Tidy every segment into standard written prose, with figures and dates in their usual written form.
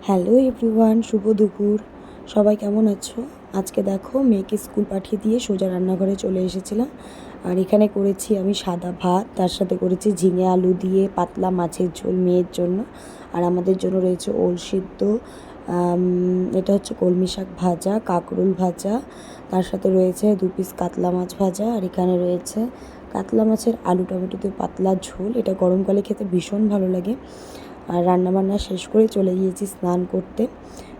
Hello everyone, শুভ দুপুর। সবাই কেমন আছো? আজকে দেখো মেয়েকে স্কুল পাঠিয়ে দিয়ে সোজা রান্নাঘরে চলে এসেছিলাম। আর এখানে করেছি আমি সাদা ভাত, তার সাথে করেছি ঝিঙে আলু দিয়ে পাতলা মাছের ঝোল মেয়ের জন্য। আর আমাদের জন্য রয়েছে ওল সিদ্ধ, এটা হচ্ছে কলমি শাক ভাজা, কাঁকরোল ভাজা, তার সাথে রয়েছে 2 পিস কাতলা মাছ ভাজা। আর এখানে রয়েছে কাতলা মাছের আলু টমেটো দিয়ে পাতলা ঝোল। এটা গরমকালে খেতে ভীষণ ভালো লাগে। আর রান্নাবান্না শেষ করে চলে গিয়েছি স্নান করতে,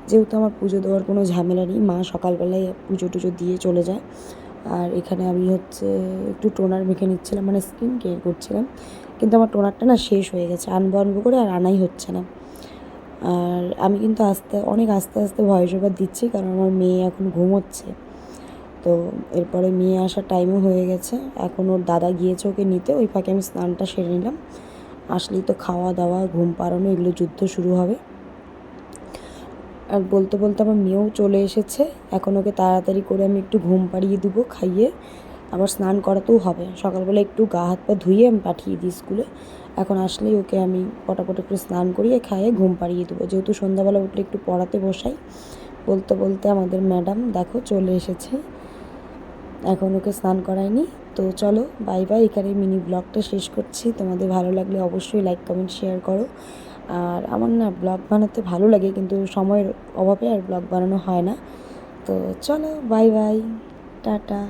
যেহেতু আমার পুজো দেওয়ার কোনো ঝামেলা নেই। মা সকালবেলায় পুজো টুজো দিয়ে চলে যায়। আর এখানে আমি একটু টোনার মেখে নিচ্ছিলাম, মানে স্কিন কেয়ার করছিলাম, কিন্তু আমার টোনারটা না শেষ হয়ে গেছে। আনবো আনবো করে আর আনাই হচ্ছে না। আর আমি কিন্তু অনেক আস্তে আস্তে ভয়েস ওভার দিচ্ছি, কারণ আমার মেয়ে এখন ঘুমোচ্ছে। তো এরপরে মেয়ে আসার টাইমও হয়ে গেছে। এখন ওর দাদা গিয়েছে ওকে নিতে, ওই ফাঁকে আমি স্নানটা সেরে নিলাম। আসলেই তো খাওয়া দাওয়া, ঘুম পাড়ানো, এগুলো যুদ্ধ শুরু হবে। আর বলতে বলতে আমার মেয়েও চলে এসেছে। এখন ওকে তাড়াতাড়ি করে আমি একটু ঘুম পাড়িয়ে দেবো, খাইয়ে আবার স্নান করাতেও হবে। সকালবেলা একটু গা হাত পা ধুয়ে আমি পাঠিয়ে দিই স্কুলে। এখন আসলেই ওকে আমি পটাপট একটু স্নান করিয়ে খাইয়ে ঘুম পাড়িয়ে দেবো, যেহেতু সন্ধ্যাবেলা উঠলে একটু পড়াতে বসাই। বলতে বলতে আমাদের ম্যাডাম দেখো চলে এসেছে। এখন ওকে স্নান করায়নি। তো চলো বাই বাই, এখানে মিনি ব্লগটা শেষ করছি। তোমাদের ভালো লাগলে অবশ্যই লাইক কমেন্ট শেয়ার করো। আর আমার না ব্লগ বানাতে ভালো লাগে, কিন্তু সময়ের অভাবে আর ব্লগ বানানো হয় না। তো চলো বাই বাই, টাটা।